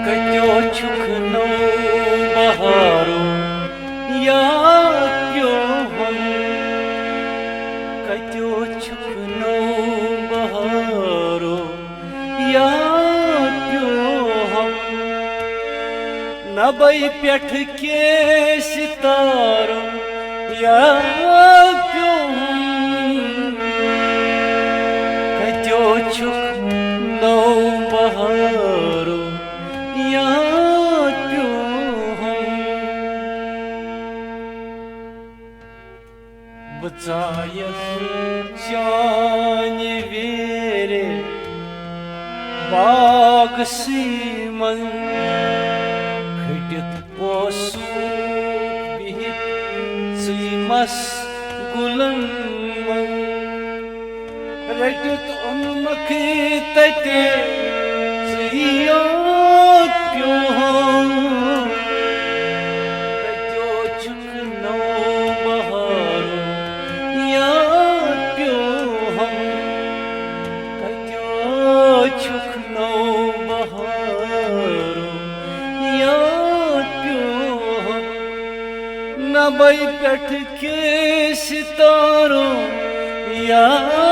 कत्यो छुक नौ बहारो याद प्यो हम कत्यो छुक नौ बहारो याद प्यो हम नबई पेठ के सितारो याद प्यो हम कत्यो छुक नौ बहारो याद प्यो हम बचायस शान वेरे बाग सीमन खटित ओसू बिहित सीमस गुलन मन रटित उन्मख तते सियो प्यो हम कत्यो छुक नौ बहारो याद प्यो हम कत्यो छुक नौ बहारो याद प्यो हम नबई पेठ के सितारो याद